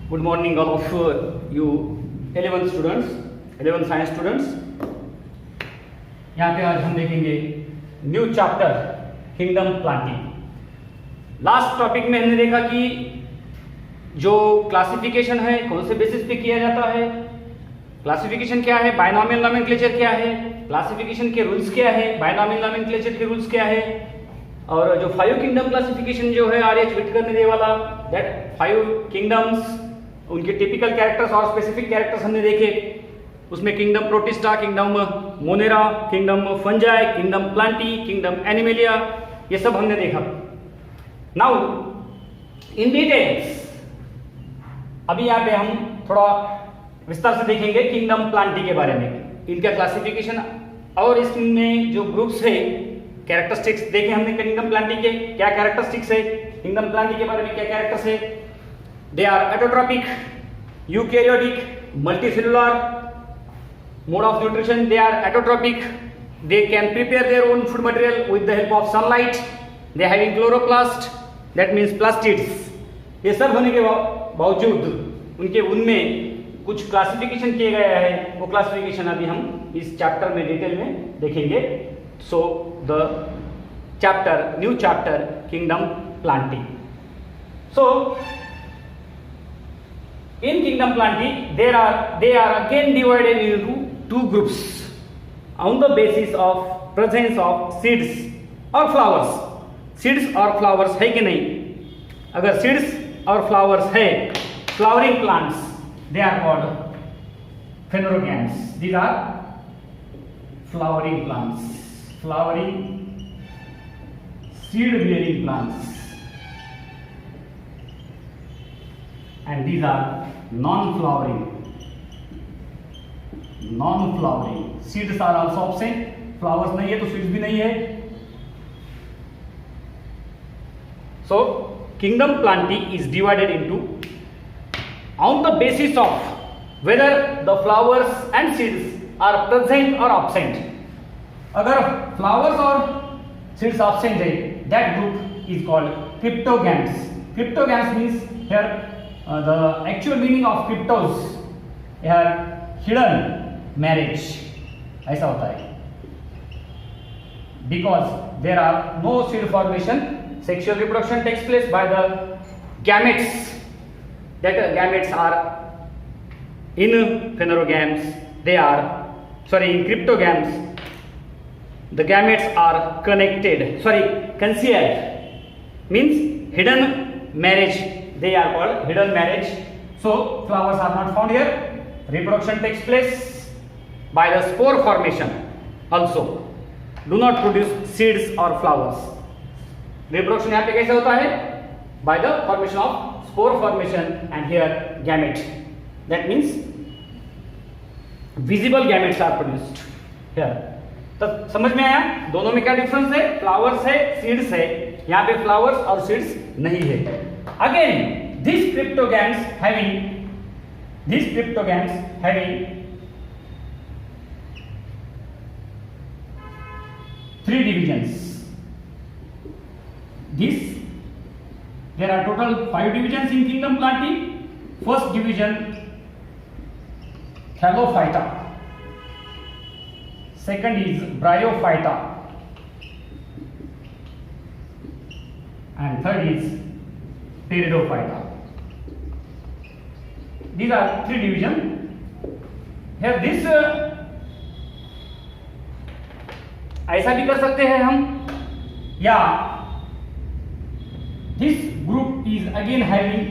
Good morning all of you 11 students, 11 science students. यहाँ पे आज हम देखेंगे new chapter kingdom planting. Last topic में हमने देखा कि जो क्लासिफिकेशन है कौन से बेसिस पे किया जाता है, क्लासिफिकेशन क्या है, बायनॉमियल नोमेनक्लेचर क्या है, क्लासिफिकेशन के रूल्स क्या है, बायनॉमियल नोमेनक्लेचर के रूल्स क्या है, और जो 5 किंगडम क्लासिफिकेशन जो है आर एच विटकर ने दिया वाला, दैट 5 किंगडम्स, उनके टिपिकल कैरेक्टर्स और स्पेसिफिक कैरेक्टर्स हमने देखे। उसमें kingdom protista, kingdom Monera, kingdom fungi, kingdom Plantae, kingdom animalia, ये सब हमने देखा। नाउ इन डिटेल्स अभी यहाँ पे हम थोड़ा विस्तार से देखेंगे किंगडम प्लांटी के बारे में, इनका क्लासिफिकेशन और इसमें जो ग्रुप्स है, कैरेक्टरिस्टिक्स देखे हमने किंगडम प्लांटी के क्या कैरेक्टरिस्टिक्स है, किंगडम प्लांटी के बारे में क्या कैरेक्टर्स है। They are autotrophic, eukaryotic, multicellular, mode of nutrition, they are autotrophic, they can prepare their own food material with the help of sunlight, they are having chloroplast, that means plastids। ये सब होने के बावजूद उनके उनमें कुछ classification किए गया है, वो क्लासिफिकेशन अभी हम इस चैप्टर में डिटेल में देखेंगे। So the chapter, new chapter kingdom planting. So in kingdom planting they are again divided into two groups on the basis of presence of seeds or flowers। seeds और flowers है कि नहीं? अगर seeds और flowers है, flowering plants, they are called phanerogams। these are flowering plants, flowering seed bearing plants, and these are non-flowering seeds are also absent, flowers नहीं है तो seeds भी नहीं है। so kingdom planting is divided into on the basis of whether the flowers and seeds are present or absent। अगर flowers और seeds absent है, that group is called cryptogams। cryptogams means here the actual meaning of cryptos here hidden marriage, ऐसा होता है। because there are no seed formation, sexual reproduction takes place by the gametes, that gametes are in phanerogams, they are in cryptogams, the gametes are concealed, means hidden marriage, they are called hidden marriage। so flowers are not found here, reproduction takes place by the spore formation also, do not produce seeds or flowers। reproduction यहाँ पे कैसे होता है? by the formation of spore formation and here gamete, that means visible gametes are produced here। तो समझ में आया दोनों में क्या डिफरेंस है? फ्लावर्स है, सीड्स है, यहाँ पे फ्लावर्स और सीड्स नहीं है। again these cryptogams having 3 divisions। there are total 5 divisions in kingdom planting। first division Thallophyta, second is Bryophyta, and third is Pteridophyta। these are 3 divisions here। this ऐसा भी कर सकते हैं हम, या this group is again having,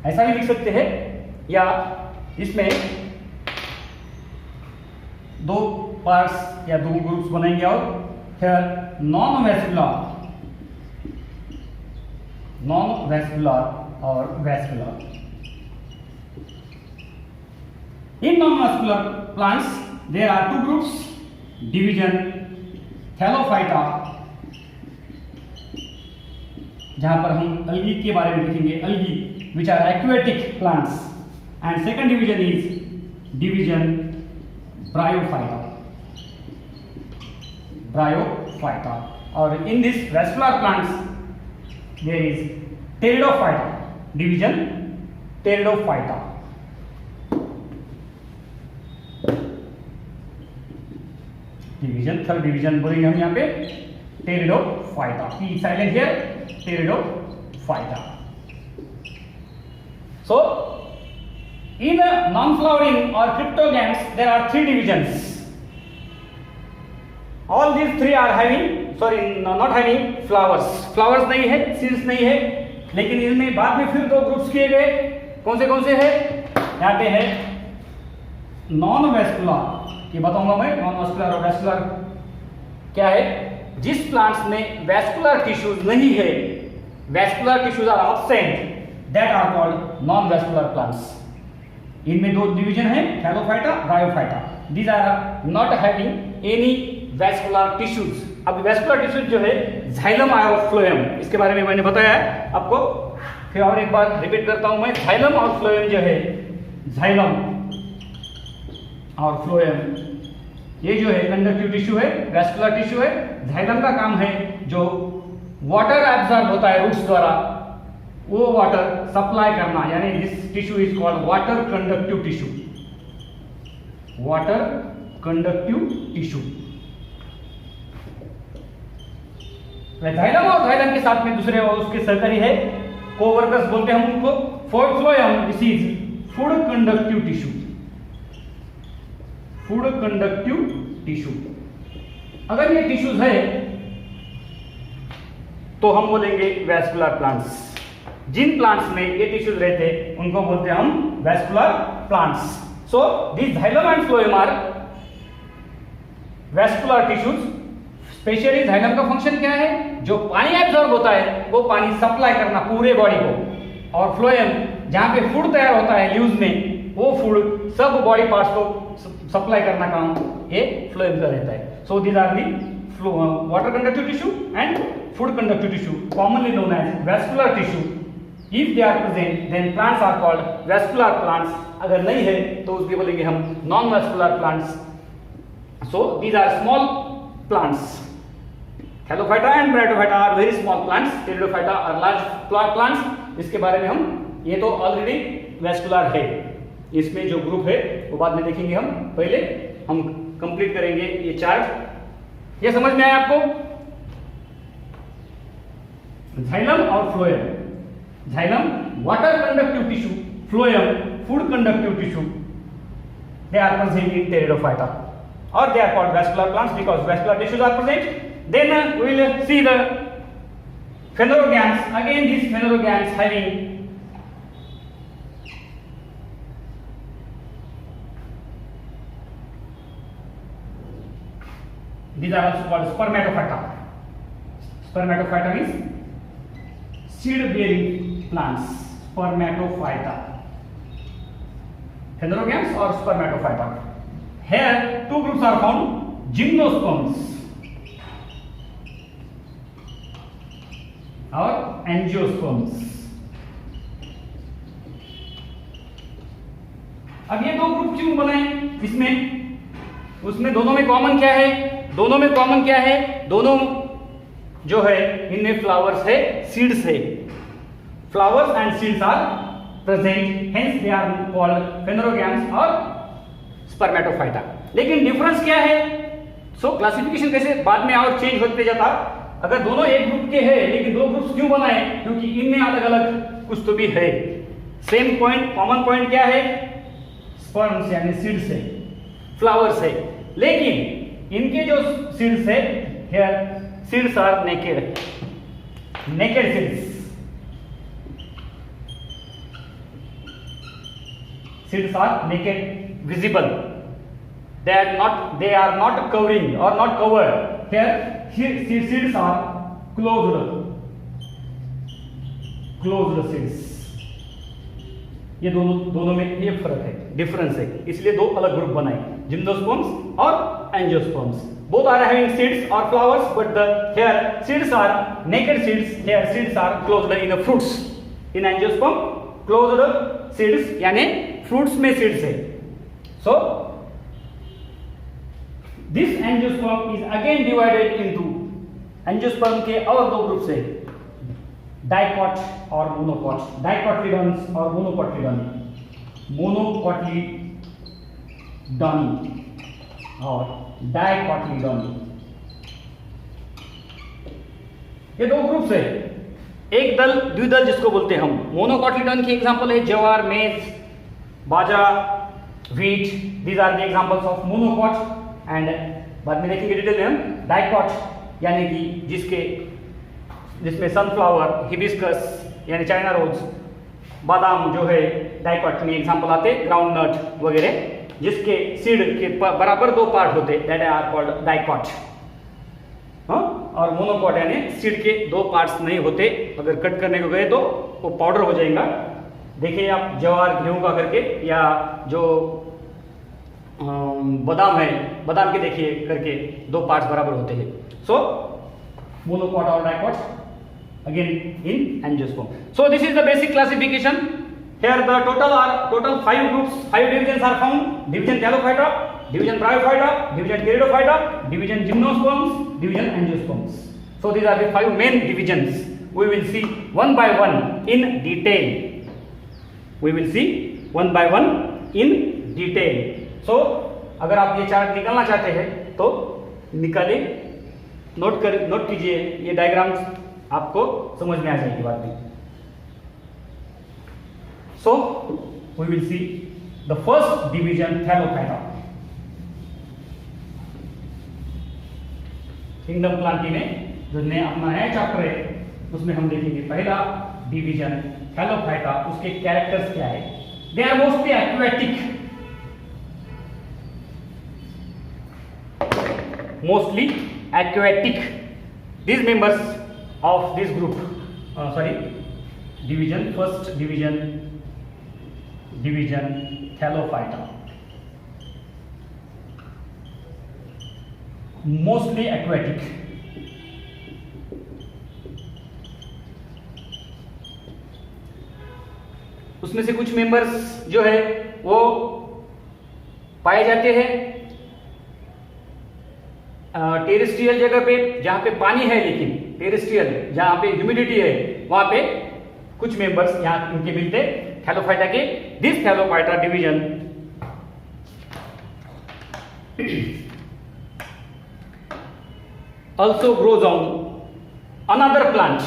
ऐसा भी लिख सकते हैं, या इसमें 2 पार्ट्स या 2 ग्रुप्स बनाएंगे। और here नॉन वैस्कुलर और vascular. in non-vascular plants there are 2 groups, division Thallophyta, जहां पर हम अलगी के बारे में देखेंगे, अलगी which are aquatic plants, and second division is division Bryophyta। और in this vascular plants there is pteridophyta, division pteridophyta. Division, third division बोलेंगे हम यहाँ पे pteridophyta, P silent here, pteridophyta. So in non-flowering or cryptogams there are three divisions. All these three are having, sorry, not having flowers. Flowers नहीं है, seeds नहीं है, लेकिन इनमें बाद में फिर दो ग्रुप्स किए गए। कौन से हैं? यहाँ पे है नॉन वेस्कुलर, ये बताऊंगा मैं। नॉन वेस्कुलर और वेस्कुलर क्या है? जिस प्लांट्स में वेस्कुलर टिश्यूज नहीं है, vascular tissues are absent, that are called non vascular plants. इनमें दो डिवीजन है, thallophyta, bryophyta. These are not having any vascular tissues. अब वेस्कुलर टिश्यूज जो है जाइलम और फ्लोएम, इसके बारे में मैंने बताया है आपको, फिर और एक बार रिपीट करता हूं मैं। जाइलम और फ्लोएम जो है, जाइलम और फ्लोएम ये जो है कंडक्टिव टिश्यू है, वेस्कुलर टिश्यू है। जाइलम का काम है जो वाटर एब्जॉर्ब होता है रूट्स द्वारा, वो वाटर सप्लाई करना, यानी this tissue is called water conductive tissue, water conductive tissue. Xylem और जाइलम के साथ में दूसरे और उसके सहकारी है, कोवर्कर्स बोलते हैं हम उनको। Phloem this is food conductive tissue, food conductive tissue. अगर ये टिश्यूज है तो हम बोलेंगे वेस्कुलर प्लांट्स। जिन प्लांट्स में ये टिश्यूज रहते हैं उनको बोलते हैं हम vascular plants. So this xylem and phloem are vascular tissues. Specially xylem का फंक्शन क्या है? जो पानी एब्जॉर्ब होता है वो पानी सप्लाई करना पूरे बॉडी को, और फ्लोएम जहां पे फूड तैयार होता है लीव्स में, वो फूड सब बॉडी पार्ट्स को सप्लाई करना काम ये फ्लोएम का रहता है। So these are the water conductive tissue and food conductive tissue, commonly known as vascular tissue. If they are present, then plants are called vascular plants. अगर नहीं है तो उसके बोलेंगे हम non-vascular plants. So these are small plants. Thallophyta and Bryophyta are very small plants. Pteridophyta are large plants. इसके बारे में हम, ये तो ऑलरेडी vascular है, इसमें जो ग्रुप है वो बाद में देखेंगे हम। पहले हम कंप्लीट करेंगे ये चार्ट। ये समझ में आया आपको? जाइलम और phloem. Xylem water conductive tissue, phloem food conductive tissue. They are present in Pteridophyta, or they are called vascular plants because vascular tissues are present. Then we will see the phanerogams. Again, these phanerogams having these are also called spermatophyta. Spermatophyta is seed-bearing plants, spermatophyta, phanerogams or spermatophyta. Here two groups are found, gymnosperms or angiosperms. अब ये दो group क्यों बनाए इसमें? उसमें दोनों में common क्या है? दोनों जो है इनमें फ्लावर्स है, सीड्स है। Flowers and seeds are present, hence they are called phanerogams or spermatophyta. लेकिन डिफरेंस क्या है? सो क्लासिफिकेशन कैसे बाद में और चेंज होते जाता। अगर दोनों एक ग्रुप के हैं लेकिन दो ग्रुप्स क्यों बनाए? क्योंकि इनमें अलग अलग कुछ तो भी है। सेम पॉइंट, कॉमन पॉइंट क्या है? स्पर्म्स यानी सीड्स है, फ्लावर्स है, लेकिन इनके जो सीड्स है, here seeds are naked, naked seeds. Seeds are naked, visible. They are not covering or not covered. Here seeds are closed seeds. ये दोनों में ये फर्क है, डिफरेंस है, इसलिए दो अलग ग्रुप बनाए, जिम्नोस्पर्म्स और angiosperms. Both are having seeds or flowers, but here seeds are naked seeds. Here seeds are closed in the fruits. In angiosperm, closed seeds यानी फ्रूट्स में सीड्स है। So this angiosperm is again divided into, angiosperm के और दो groups है, dicot और monocot, डाइकॉटिलीडॉन्स और मोनोकॉटिलीडॉनी, मोनोकॉटिलीडॉनी और डाइकॉटिलीडॉनी, ये दो ग्रुप्स है। एक दल द्विदल जिसको बोलते हैं हम। मोनोकॉटिलीडॉन की एग्जांपल है jowar, maize, bajra, wheat, these are the examples of monocot. And बाद में देखेंगे डिटेल में हम डाइकॉट, यानी कि जिसमें सनफ्लावर, हिबिस्कस यानी चाइना रोज, बादाम जो है डाइकॉट में एग्जांपल आते, ग्राउंड नट वगैरह, जिसके सीड के बराबर दो पार्ट होते, दैट आर कॉल्ड डाइकॉट। और मोनोकॉट यानी सीड के दो पार्ट्स नहीं होते, अगर कट करने को गए तो वो पाउडर हो जाएगा। देखिए आप ज्वार गेहूं का करके, या जो बादाम है, बादाम के देखिए करके दो पार्ट्स बराबर होते हैं। सो मोनोकॉट और dicot again in angiosperm. So this is the basic classification. Here the total 5 groups, 5 divisions are found: division Thallophyta, division Bryophyta, division Pteridophyta, division Gymnosperms, division Angiosperms. So these are the 5 main divisions. We will see one by one in detail. We will see one by one in detail. So अगर आप ये chart निकालना चाहते हैं तो निकालें, note कीजिए, ये डायग्राम्स आपको समझ में आ जाएगी बात में। So we will see the first division thallophyta. Kingdom plantae में जो अपना नया चैप्टर है उसमें हम देखेंगे पहला डिवीजन थैलोफाइटा, उसके कैरेक्टर्स क्या है। They are mostly aquatic, mostly aquatic. These members of this group, first division Thallophyta, mostly aquatic. उसमें से कुछ मेंबर्स जो है वो पाए जाते हैं टेरेस्ट्रियल जगह पे, जहां पे पानी है, लेकिन टेरेस्ट्रियल जहां पे ह्यूमिडिटी है वहां पे कुछ मेंबर्स यहां इनके मिलते थैलोफाइटा के। This Thallophyta division also grows on another plant.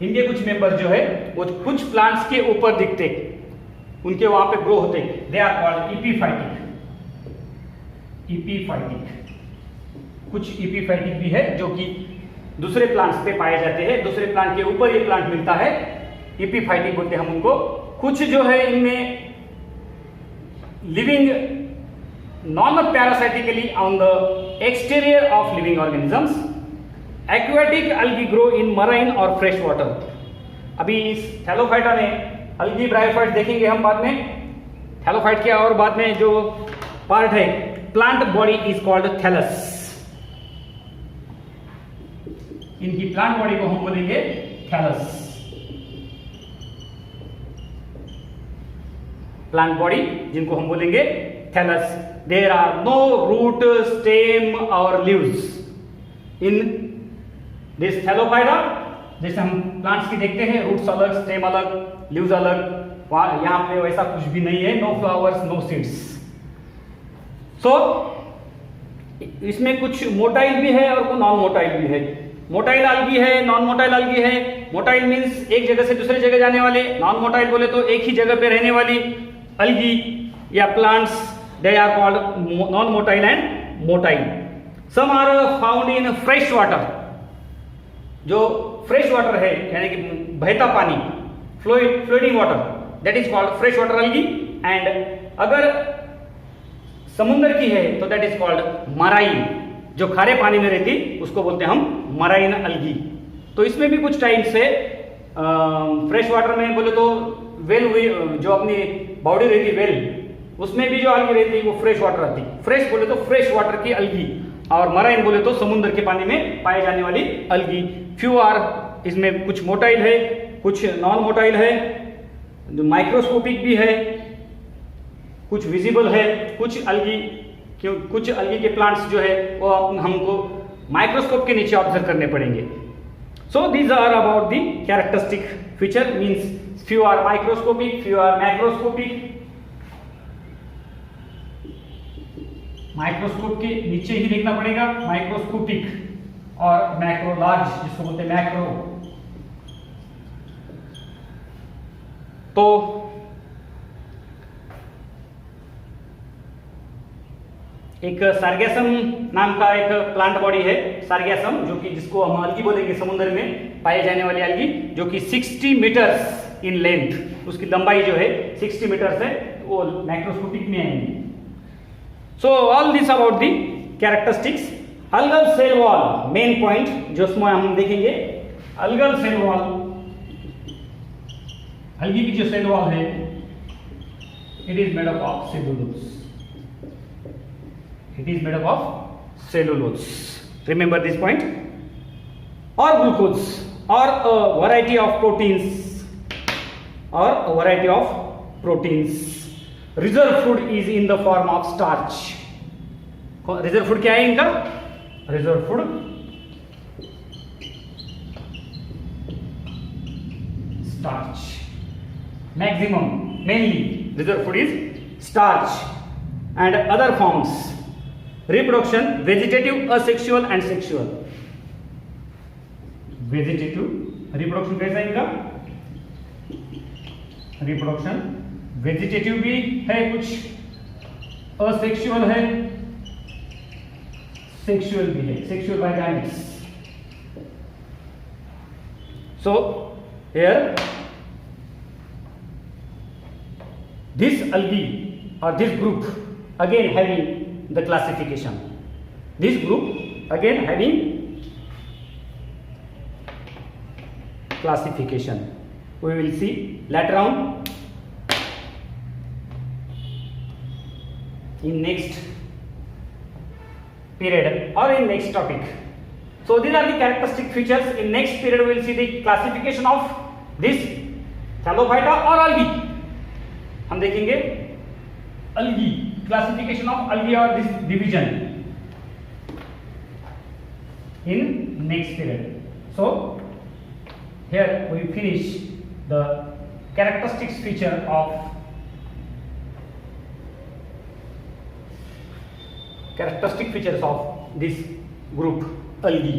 इनके कुछ मेंबर्स जो है वो कुछ प्लांट्स के ऊपर दिखते, उनके वहां पे ग्रो होते, दे आर कॉल्ड इपीफाइटिक। कुछ इपीफाइटिक भी है जो कि दूसरे प्लांट्स पे पाए जाते हैं, दूसरे प्लांट के ऊपर ये प्लांट मिलता है, इपीफाइटिक बोलते हैं हम उनको। कुछ जो है इनमें living non parasitically on the exterior of living organisms. Aquatic algae grow in marine और फ्रेश वाटर। अभी इस थैलोफाइटा में algae ब्रायोफाइट देखेंगे हम बाद में, थैलोफाइट के और बाद में जो पार्ट है, plant body is called thallus. इनकी प्लांट बॉडी को हम बोलेंगे थैलस। प्लांट बॉडी जिनको हम बोलेंगे thallus. There are no root, stem और लीव्स इन दिस थैलोफाइटा। जैसे हम प्लांट्स की देखते हैं, रूट्स अलग, स्टेम अलग, लीव्स अलग, यहां पे वैसा कुछ भी नहीं है। No flowers, no seeds. So इसमें कुछ मोटाइल भी है और नॉन मोटाइल भी है। मोटाइल algae है, नॉन मोटाइल algae है। मोटाइल मींस एक जगह से दूसरी जगह जाने वाले, नॉन मोटाइल बोले तो एक ही जगह पे रहने वाली algae या plants, they are called non motile and motile. Some are found in fresh water. जो फ्रेश वाटर है यानी कि बहता पानी, floating water, that is called fresh water algae। And अगर समुद्र की है तो दैट इज कॉल्ड मराइन। जो खारे पानी में रहती उसको बोलते हैं हम मराइन algae। तो इसमें भी कुछ टाइप्स है। फ्रेश वाटर में बोले तो वेल हुई, जो अपनी बॉडी रहती वेल, उसमें भी जो algae रहती है वो फ्रेश वाटर आती। फ्रेश बोले तो फ्रेश वाटर की algae, और मराइन बोले तो समुद्र के पानी में पाए जाने वाली algae। फ्यू आर, इसमें कुछ मोटाइल है, कुछ नॉन मोटाइल है, माइक्रोस्कोपिक भी है, कुछ विजिबल है, कुछ algae के प्लांट्स जो है वो हमको माइक्रोस्कोप के नीचे ऑब्जर्व करने पड़ेंगे। So these are about the characteristic feature, means few are microscopic, few are macroscopic. Microscope के नीचे ही देखना पड़ेगा, माइक्रोस्कोपिक और मैक्रो, लार्ज जिसको बोलते हैं मैक्रो। तो एक सार्गेसम नाम का एक प्लांट बॉडी है, सार्गेसम, जो कि जिसको हम अलगी बोलेंगे, समुद्र में पाए जाने वाली अलगी, जो कि 60 मीटर्स इन लेंथ, उसकी लंबाई जो है 60 मीटर्स है, वो मैक्रोस्कोपिक में आएंगे। So all this about the characteristics. Algal cell wall, main point जो उसमें हम देखेंगे, अलगल सेल वॉल, अलगी की जो सेल वॉल है, it is made up of cellulose. It is made up of cellulose. Remember this point. Or glucose, or a variety of proteins, or a variety of proteins. Reserve food is in the form of starch. Reserve food क्या है इनका? Reserve food starch. Maximum, mainly reserve food is starch and other forms. Reproduction, vegetative, asexual and sexual. Vegetative reproduction कैसा है इनका? Reproduction vegetative भी है, कुछ asexual है, सेक्सुअल भी है, sexual by guides. So here this algae or this group again having the classification. This group again having classification. We will see later on in next period or in next topic. So these are the characteristic features. In next period we will see the classification of this thallophyta or algae. हम देखेंगे algae, classification of algae or this division in next period. So here we finish the characteristics feature of characteristic features of this group algae.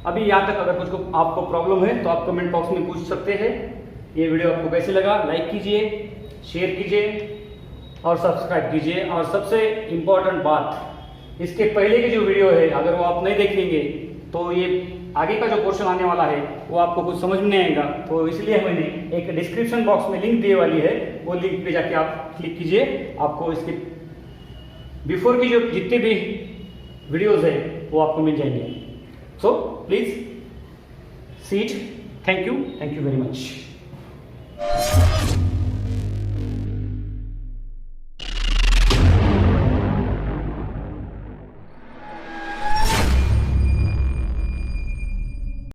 अभी यहाँ तक अगर कुछ आपको problem है तो आप कमेंट बॉक्स में पूछ सकते हैं। ये वीडियो आपको कैसे लगा, लाइक कीजिए, शेयर कीजिए और सब्सक्राइब कीजिए। और सबसे इम्पोर्टेंट बात, इसके पहले की जो वीडियो है अगर वो आप नहीं देखेंगे तो ये आगे का जो पोर्शन आने वाला है वो आपको कुछ समझ में नहीं आएगा। तो इसलिए मैंने एक डिस्क्रिप्शन बॉक्स में लिंक दिए वाली है, वो लिंक पे जाके आप क्लिक कीजिए, आपको इसके बिफोर की जो जितने भी वीडियोस है वो आपको मिल जाएंगे। So please see it. Thank you very much.